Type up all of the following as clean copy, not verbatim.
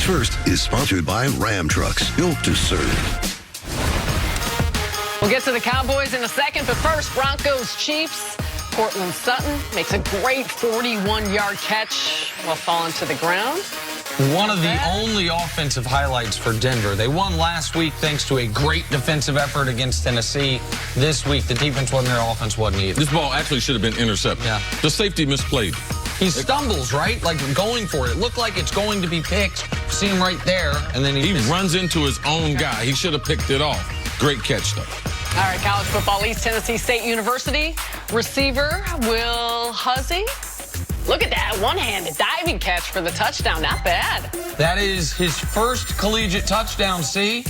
First is sponsored by Ram Trucks, built to serve. We'll get to the Cowboys in a second, but first, Broncos Chiefs. Cortland Sutton makes a great 41-yard catch while falling to the ground. One of the only offensive highlights for Denver. They won last week thanks to a great defensive effort against Tennessee. This week, the defense wasn't there, offense wasn't either. This ball actually should have been intercepted. Yeah. The safety misplayed. He stumbles, right? Like going for it. It looked like it's going to be picked. See him right there, and then he runs into his own guy. He should have picked it off. Great catch, though. All right, college football, East Tennessee State University. Receiver Will Huzzy. Look at that one-handed diving catch for the touchdown. Not bad. That is his first collegiate touchdown, see?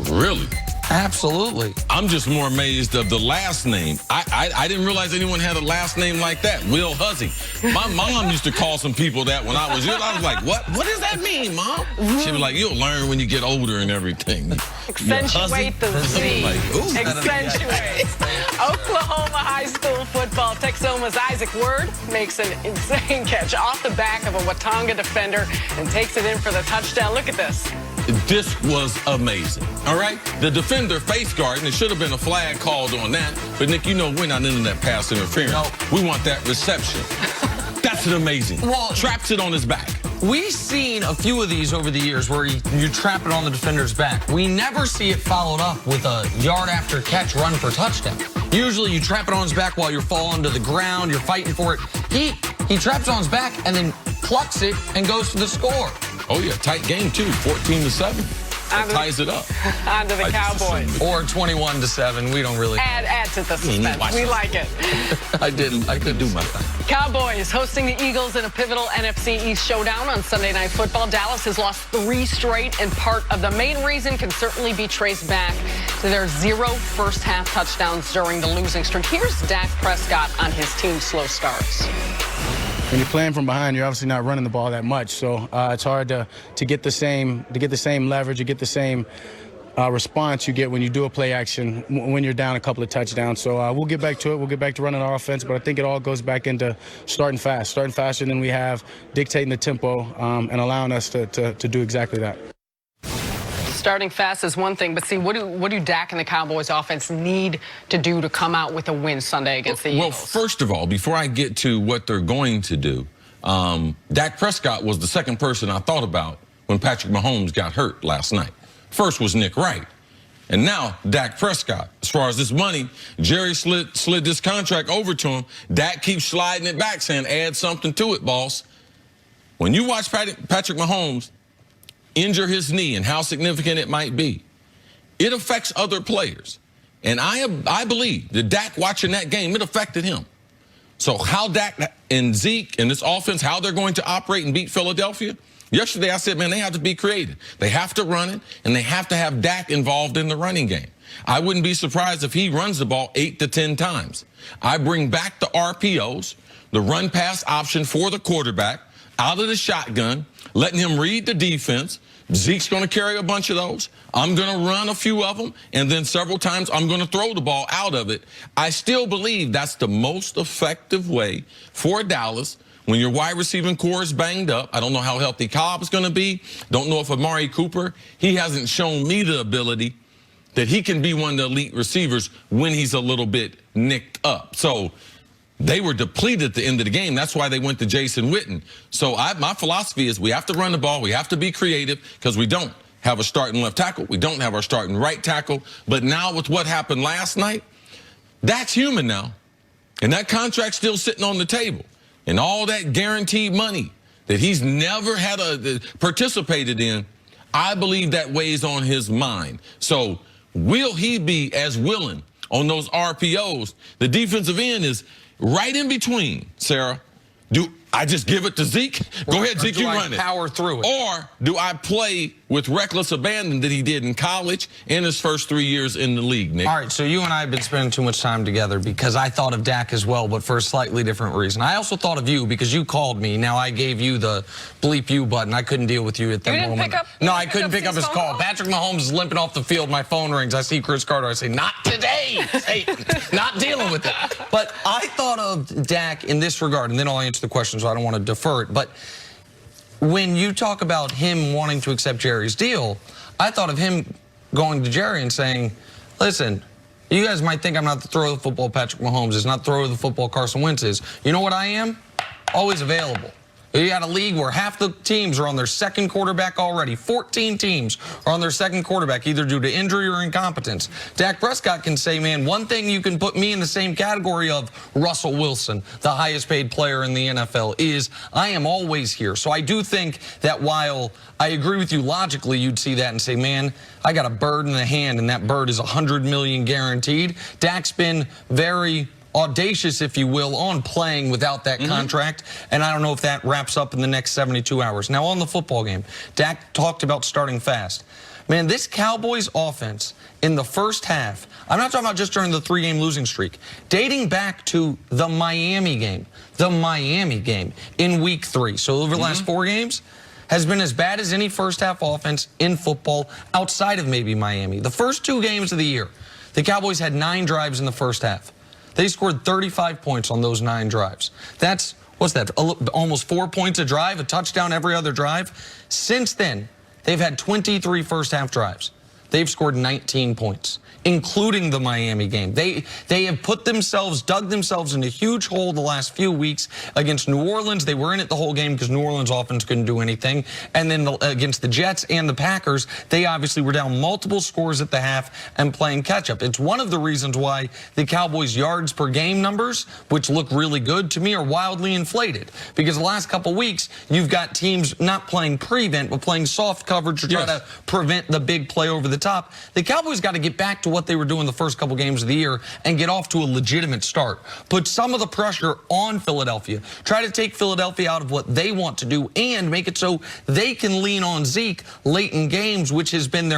Really? Absolutely. I'm just more amazed of the last name. I didn't realize anyone had a last name like that, Will Huzzy. My mom used to call some people that when I was young. I was like, what? What does that mean, Mom? She was like, you'll learn when you get older and everything. Accentuate the Z. Like, Accentuate. Oklahoma high school football. Texoma's Isaac Word makes an insane catch off the back of a Watauga defender and takes it in for the touchdown. Look at this. This was amazing. All right? The defender face guard, and it should have been a flag called on that. But, Nick, you know we're not into that pass interference. No. We want that reception. That's an amazing. Well, traps it on his back. We've seen a few of these over the years where you trap it on the defender's back. We never see it followed up with a yard after catch run for touchdown. Usually you trap it on his back while you're falling to the ground, you're fighting for it. He traps it on his back and then plucks it and goes for the score. Oh, yeah, tight game, too, 14-7. Ties it up. On to the Cowboys. Or 21-7. We don't really. Add to the suspense. We like it. I couldn't do my thing. Cowboys hosting the Eagles in a pivotal NFC East showdown on Sunday Night Football. Dallas has lost 3 straight, and part of the main reason can certainly be traced back to their 0 first-half touchdowns during the losing streak. Here's Dak Prescott on his team's slow starts. When you're playing from behind, you're obviously not running the ball that much, so it's hard to get the same leverage, you get the same response you get when you do a play action when you're down a couple of touchdowns. So we'll get back to it. We'll get back to running our offense, but I think it all goes back into starting faster than we have, dictating the tempo and allowing us to do exactly that. Starting fast is one thing, but see, what do Dak and the Cowboys offense need to do to come out with a win Sunday against the Eagles? Well, first of all, before I get to what they're going to do, Dak Prescott was the second person I thought about when Patrick Mahomes got hurt last night. First was Nick Wright, and now Dak Prescott. As far as this money, Jerry slid this contract over to him. Dak keeps sliding it back, saying, add something to it, boss. When you watch Patrick Mahomes injure his knee and how significant it might be, it affects other players. And I believe that Dak watching that game, it affected him. So how Dak and Zeke and this offense, how they're going to operate and beat Philadelphia, yesterday I said, man, they have to be creative. They have to run it, and they have to have Dak involved in the running game. I wouldn't be surprised if he runs the ball 8 to 10 times. I bring back the RPOs, the run-pass option for the quarterback, out of the shotgun, letting him read the defense. Zeke's going to carry a bunch of those. I'm going to run a few of them, and then several times I'm going to throw the ball out of it. I still believe that's the most effective way for Dallas when your wide receiving core is banged up. I don't know how healthy Cobb's going to be. Don't know if Amari Cooper, he hasn't shown me the ability that he can be one of the elite receivers when he's a little bit nicked up. So they were depleted at the end of the game. That's why they went to Jason Witten. So my philosophy is we have to run the ball. We have to be creative because we don't have a starting left tackle. We don't have our starting right tackle. But now with what happened last night, Dak's human now. And that contract's still sitting on the table. And all that guaranteed money that he's never had participated in, I believe that weighs on his mind. So will he be as willing on those RPOs? The defensive end is right in between, Sarah. Do I just give it to Zeke? Go ahead, Zeke, you run it. Power through it. Or do I play with reckless abandon that he did in college and his first 3 years in the league, Nick? All right, so you and I have been spending too much time together because I thought of Dak as well, but for a slightly different reason. I also thought of you because you called me. Now I gave you the bleep you button. I couldn't deal with you at that moment. Pick up, no, I couldn't pick up his call. Patrick Mahomes is limping off the field. My phone rings. I see Chris Carter. I say, not today. Satan. Not dealing with it. But I thought of Dak in this regard, and then I'll answer the question, so I don't want to defer it. But when you talk about him wanting to accept Jerry's deal, I thought of him going to Jerry and saying, listen, you guys might think I'm not the throw of the football Patrick Mahomes is, not the throw of the football Carson Wentz is. You know what I am? Always available. You got a league where half the teams are on their second quarterback already. 14 teams are on their second quarterback, either due to injury or incompetence. Dak Prescott can say, man, one thing you can put me in the same category of Russell Wilson, the highest paid player in the NFL, is I am always here. So I do think that while I agree with you logically, you'd see that and say, man, I got a bird in the hand, and that bird is $100 million guaranteed. Dak's been very audacious, if you will, on playing without that contract, and I don't know if that wraps up in the next 72 hours. Now, on the football game, Dak talked about starting fast. Man, this Cowboys offense in the first half, I'm not talking about just during the 3-game losing streak, dating back to the Miami game in week 3, so over the last 4 games, has been as bad as any first-half offense in football outside of maybe Miami. The first 2 games of the year, the Cowboys had 9 drives in the first half. They scored 35 points on those 9 drives. That's, what's that, almost 4 points a drive, a touchdown every other drive. Since then, they've had 23 first-half drives. They've scored 19 points, including the Miami game. They have dug themselves in a huge hole the last few weeks against New Orleans. They were in it the whole game because New Orleans offense couldn't do anything. And then against the Jets and the Packers, they obviously were down multiple scores at the half and playing catch-up. It's one of the reasons why the Cowboys' yards per game numbers, which look really good to me, are wildly inflated. Because the last couple weeks, you've got teams not playing prevent, but playing soft coverage to try to prevent the big play over the top. The Cowboys got to get back to what they were doing the first couple games of the year and get off to a legitimate start. Put some of the pressure on Philadelphia. Try to take Philadelphia out of what they want to do and make it so they can lean on Zeke late in games, which has been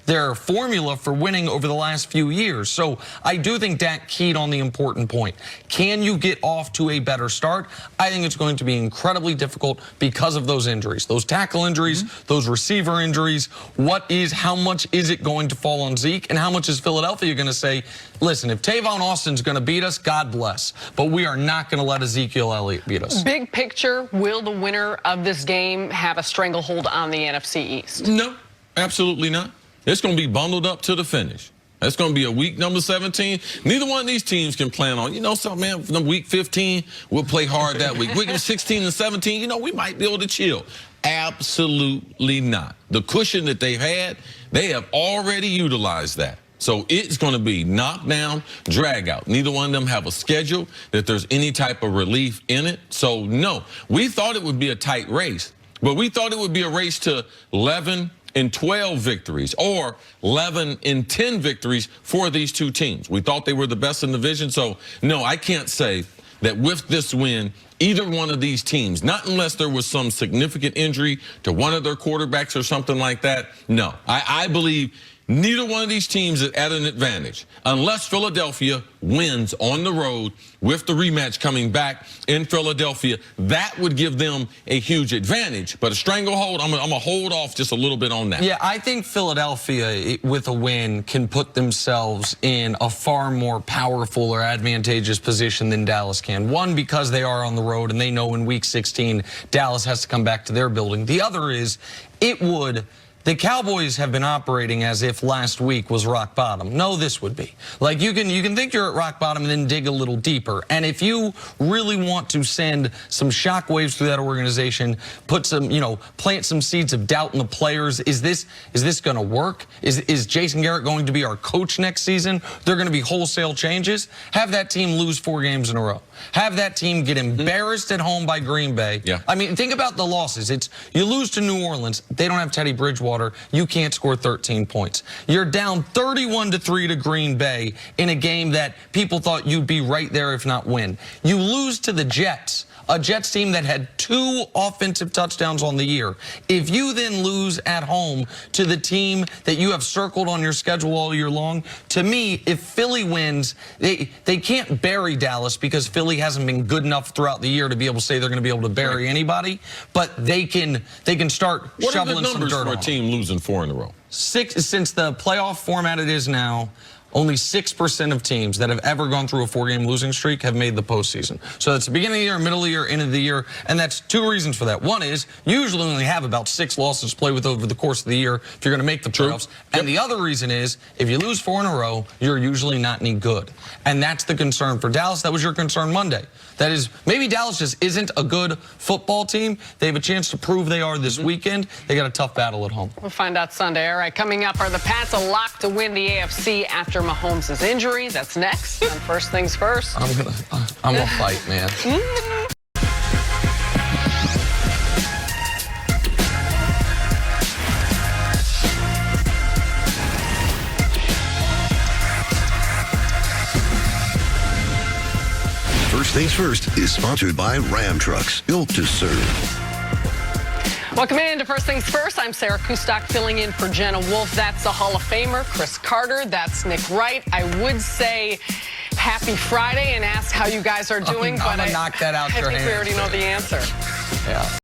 their formula for winning over the last few years. So I do think Dak keyed on the important point. Can you get off to a better start? I think it's going to be incredibly difficult because of those injuries, those tackle injuries, those receiver injuries. How much is it going to fall on Zeke, and how much is Philadelphia going to say, listen, if Tavon Austin's going to beat us, God bless, but we are not going to let Ezekiel Elliott beat us. Big picture, will the winner of this game have a stranglehold on the NFC East? No, absolutely not. It's going to be bundled up to the finish. It's going to be a week number 17. Neither one of these teams can plan on, you know something, man, from week 15, we'll play hard that week. Week 16 and 17, you know, we might be able to chill. Absolutely not. The cushion that they've had, they have already utilized that. So it's going to be knockdown, drag out. Neither one of them have a schedule that there's any type of relief in it. So, no, we thought it would be a tight race, but we thought it would be a race to 11 and 12 victories or 11 and 10 victories for these two teams. We thought they were the best in the division. So, no, I can't say that with this win, either one of these teams, not unless there was some significant injury to one of their quarterbacks or something like that. No, I believe neither one of these teams is at an advantage unless Philadelphia wins on the road with the rematch coming back in Philadelphia. That would give them a huge advantage. But a stranglehold, I'm going to hold off just a little bit on that. Yeah, I think Philadelphia, with a win, can put themselves in a far more powerful or advantageous position than Dallas can. One, because they are on the road and they know in Week 16 Dallas has to come back to their building. The other is the Cowboys have been operating as if last week was rock bottom. No, this would be. Like, you can think you're at rock bottom and then dig a little deeper. And if you really want to send some shockwaves through that organization, put some, plant some seeds of doubt in the players, is this going to work? Is Jason Garrett going to be our coach next season? They're going to be wholesale changes. Have that team lose 4 games in a row. Have that team get embarrassed at home by Green Bay. Yeah. I mean, think about the losses. You lose to New Orleans. They don't have Teddy Bridgewater. You can't score 13 points. You're down 31-3 to Green Bay in a game that people thought you'd be right there if not win. You lose to the Jets, a Jets team that had 2 offensive touchdowns on the year. If you then lose at home to the team that you have circled on your schedule all year long, to me, if Philly wins, they can't bury Dallas because Philly hasn't been good enough throughout the year to be able to say they're going to be able to bury anybody, but they can start shoveling some dirt on them. What are the numbers for a team losing 4 in a row? 6 since the playoff format it is now. only 6% of teams that have ever gone through a 4-game losing streak have made the postseason. So that's the beginning of the year, middle of the year, end of the year, and that's 2 reasons for that. One is you usually only have about 6 losses to play with over the course of the year if you're going to make the playoffs. And the other reason is if you lose 4 in a row, you're usually not any good. And that's the concern for Dallas. That was your concern Monday. That is, maybe Dallas just isn't a good football team. They have a chance to prove they are this weekend. They got a tough battle at home. We'll find out Sunday. All right, coming up, are the Pats a lock to win the AFC after Mahomes' injury? That's next on First Things First. I'm gonna fight, man. First Things First is sponsored by Ram Trucks, built to serve. Welcome into First Things First. I'm Sarah Kustok filling in for Jenna Wolf. That's the Hall of Famer, Chris Carter. That's Nick Wright. I would say happy Friday and ask how you guys are doing, I'm but gonna knock that out I your think hands. we already know the answer. Yeah.